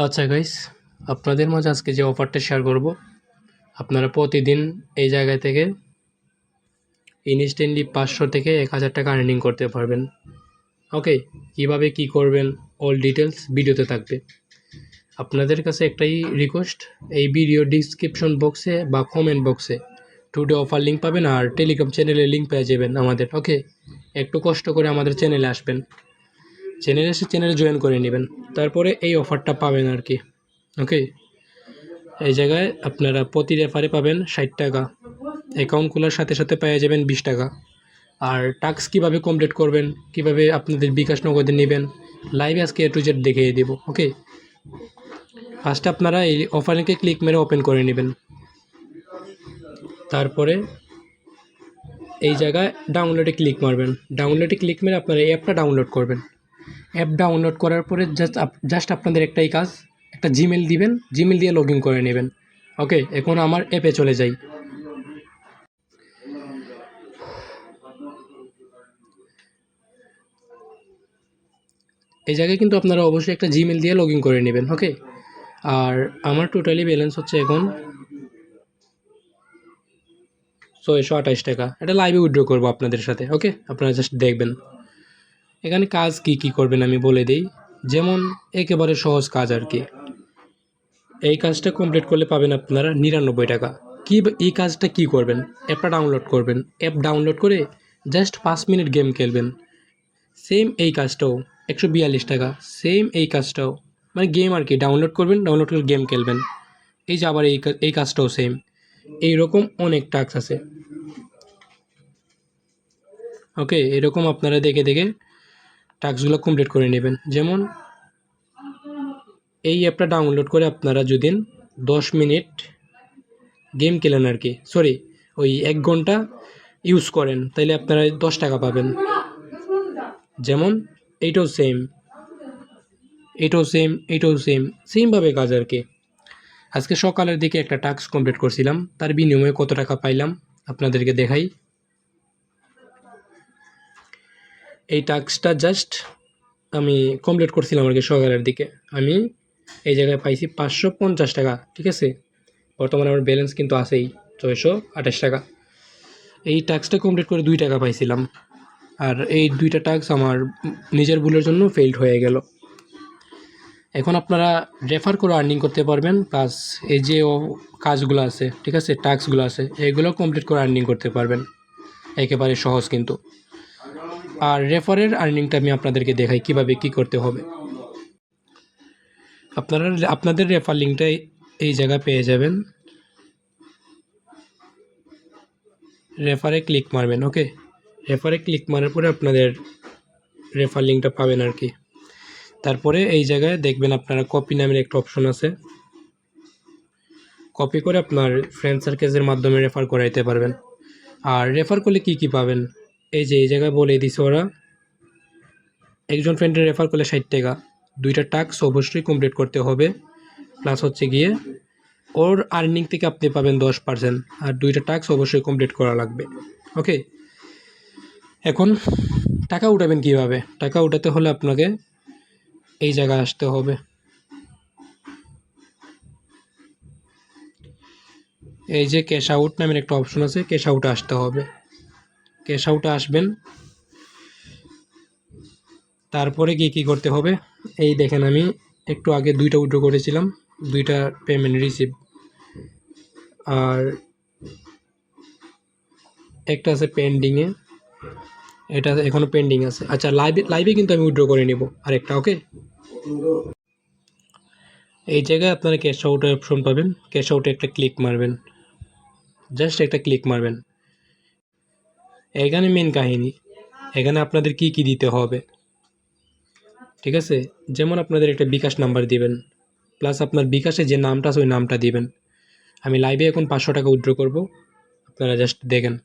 আচ্ছা গাইস, আপনাদের মাঝে আজকে যে অফারটা শেয়ার করব, আপনারা প্রতিদিন এই জায়গা থেকে ইনস্ট্যান্টলি 500 থেকে 1000 টাকা আর্নিং করতে পারবেন। ওকে, কিভাবে কি করবেন অল ডিটেলস ভিডিওতে থাকবে। আপনাদের কাছে একটাই রিকোয়েস্ট, এই ভিডিও ডিসক্রিপশন বক্সে বা কমেন্ট বক্সে টুডে অফার লিঙ্ক পাবেন আর টেলিগ্রাম চ্যানেলের লিঙ্ক পেয়ে যাবেন আমাদের। ওকে, একটু কষ্ট করে আমাদের চ্যানেলে আসবেন, চ্যানেলে এসে চ্যানেলে জয়েন করে নেবেন, তারপরে এই অফারটা পাবেন আর কি। ওকে, এই জায়গায় আপনারা প্রতি রেফারে পাবেন 60 টাকা, অ্যাকাউন্ট খোলার সাথে সাথে পেয়ে যাবেন 20 টাকা। আর টাস্ক কীভাবে কমপ্লিট করবেন, কিভাবে আপনাদের বিকাশ নগদে নেবেন, লাইভে আজকে A to Z দেখিয়ে দেব। ওকে, ফার্স্টে আপনারা এই অফার লিঙ্কে ক্লিক মেরে ওপেন করে নেবেন, তারপরে এই জায়গায় ডাউনলোডে ক্লিক মারবেন। ডাউনলোডে ক্লিক মেরে আপনারা এই অ্যাপটা ডাউনলোড করবেন। অ্যাপ ডাউনলোড করার পরে জাস্ট আপনাদের একটাই কাজ, একটা জিমেল দিবেন, জিমেল দিয়ে লগ ইন করে নেবেন। ওকে, এখন আমার অ্যাপে চলে যাই। এই জায়গায় কিন্তু আপনারা অবশ্যই একটা জিমেল দিয়ে লগ ইন করে নেবেন। ওকে, আর আমার টোটালি ব্যালেন্স হচ্ছে এখন 628 টাকা। এটা লাইভে উইথড্র করবো আপনাদের সাথে। ওকে, আপনারা জাস্ট দেখবেন এখানে কাজ কি করবেন আমি বলে দিই। যেমন একেবারে সহজ কাজ আর কি। এই কাজটা কমপ্লিট করলে পাবেন আপনারা 99 টাকা। এই কাজটা কি করবেন, অ্যাপটা ডাউনলোড করবেন। অ্যাপ ডাউনলোড করে জাস্ট 5 মিনিট গেম খেলবেন। সেম এই কাজটাও 142 টাকা। সেম এই কাজটাও, মানে গেম আর কি, ডাউনলোড করবেন, ডাউনলোড করে গেম খেলবেন। এই যে আবার এই কাজটাও সেম। এইরকম অনেক টাস্ক আছে। ওকে, এরকম আপনারা দেখে দেখে টাস্কগুলো কমপ্লিট করে নেবেন। যেমন এই অ্যাপটা ডাউনলোড করে আপনারা যদি 10 মিনিট গেম খেলেন আর কি, সরি, ওই 1 ঘন্টা ইউজ করেন, তাইলে আপনারা 10 টাকা পাবেন। যেমন এইটাও সেম, সেমভাবে কাজ আর কি। আজকে সকালের দিকে একটা টাস্ক কমপ্লিট করছিলাম, তার বিনিময়ে কত টাকা পাইলাম আপনাদেরকে দেখাই। এই টাস্কটা জাস্ট আমি কমপ্লিট করছিলাম আর কি সকালের দিকে। আমি এই জায়গায় পাইছি 550 টাকা। ঠিক আছে, বর্তমানে আমার ব্যালেন্স কিন্তু আছেই 628 টাকা। এই টাস্কটা কমপ্লিট করে 2 টাকা পাইছিলাম, আর এই 2টা টাস্ক আমার নিজের ভুলের জন্য ফেইল্ড হয়ে গেল। এখন আপনারা রেফার করে আর্নিং করতে পারবেন, প্লাস এই যে কাজগুলো আছে, ঠিক আছে, টাস্কগুলো আছে, এইগুলো কমপ্লিট করে আর্নিং করতে পারবেন। একেবারে সহজ কিন্তু। আর রেফারের আর্নিংটা আমি আপনাদেরকে দেখাই কিভাবে কি করতে হবে। আপনারা আপনাদের রেফার লিঙ্কটা এই জায়গায় পেয়ে যাবেন। রেফারে ক্লিক মারবেন। ওকে, রেফারে ক্লিক মারার পরে আপনাদের রেফার লিঙ্কটা পাবেন আর কি। তারপরে এই জায়গায় দেখবেন আপনারা কপি নামের একটা অপশন আছে। কপি করে আপনার ফ্রেন্ড সার্কেলের মাধ্যমে রেফার করাইতে পারবেন। আর রেফার করলে কি পাবেন, এই যে এই জায়গায় বলে দিছে ওরা, একজন ফ্রেন্ডের রেফার করলে 60 টাকা। 2টা টাস্ক অবশ্যই কমপ্লিট করতে হবে, প্লাস হচ্ছে গিয়ে ওর আর্নিং থেকে আপনি পাবেন 10%। আর 2টা টাস্ক অবশ্যই কমপ্লিট করা লাগবে। ওকে, এখন টাকা উঠাবেন কিভাবে? টাকা উঠাতে হলে আপনাকে এই জায়গায় আসতে হবে। এই যে ক্যাশ আউট নামের একটা অপশন আছে, ক্যাশ আউটে আসতে হবে। ক্যাশ আউটে আসবেন, তারপরে কি করতে হবে এই দেখেন, আমি একটু আগে 2টা উইথড্র করেছিলাম, 2টা পেমেন্ট রিসিভ, আর একটা আছে পেন্ডিংয়ে, এটা এখনও পেন্ডিং আছে। আচ্ছা, লাইভে কিন্তু আমি উইথড্র করে নেব আরেকটা। ওকে, এই জায়গায় আপনারা ক্যাশ আউটের অপশন পাবেন। ক্যাশ আউটে একটা ক্লিক মারবেন, জাস্ট একটা ক্লিক মারবেন। এখানে মেন কাহিনী, এখানে আপনাদের কি দিতে হবে, ঠিক আছে। যেমন আপনাদের একটা বিকাশ নাম্বার দিবেন, প্লাস আপনার বিকাশে যে নামটা আছে ওই নামটা দিবেন। আমি লাইভে এখন 500 টাকা উইথড্র করব, আপনারা জাস্ট দেখেন।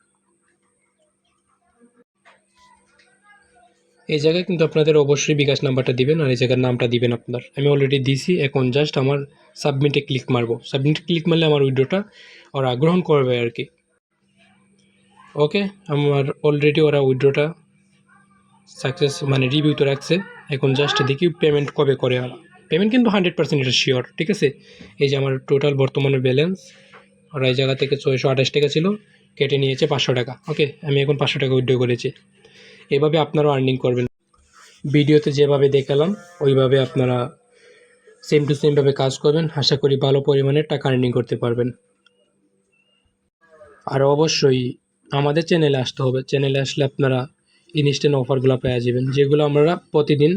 এই জায়গায় কিন্তু আপনাদের অবশ্যই বিকাশ নাম্বারটা দিবেন, আর এই জায়গার নামটা দিবেন আপনার। আমি অলরেডি দিছি, এখন জাস্ট আমার সাবমিটে ক্লিক মারবো। সাবমিটে ক্লিক মারলে আমার উইথড্রটা ওরা গ্রহণ করবে আর কি। ওকে, আমার অলরেডি ওরা উইথড্রটা সাকসেস মানে রিভিউতে রাখছে। এখন জাস্ট দেখি পেমেন্ট কবে করে ওরা। পেমেন্ট কিন্তু 100% এটা শিওর, ঠিক আছে। এই যে আমার টোটাল বর্তমানে ব্যালেন্স, ওরা এই জায়গা থেকে 628 টাকা ছিল, কেটে নিয়েছে 500 টাকা। ওকে, আমি এখন 500 টাকা উইথড্র করেছি। এভাবে আপনারাও আর্নিং করবেন। ভিডিওতে যেভাবে দেখালাম ওইভাবে আপনারা সেম টু সেমভাবে কাজ করবেন, আশা করি ভালো পরিমাণে টাকা আর্নিং করতে পারবেন। আর অবশ্যই আমাদের চ্যানেলে আসতে হবে। চ্যানেলে আসলে আপনারা ইনস্ট্যান্ট অফারগুলো পেয়ে যাবেন, যেগুলো আমরা প্রতিদিন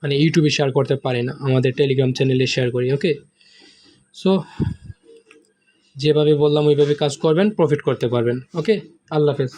মানে ইউটিউবে শেয়ার করতে পারি না, আমাদের টেলিগ্রাম চ্যানেলে শেয়ার করি। ওকে, সো যেভাবে বললাম ওইভাবে কাজ করবেন, প্রফিট করতে পারবেন। ওকে, আল্লাহ হাফেজ।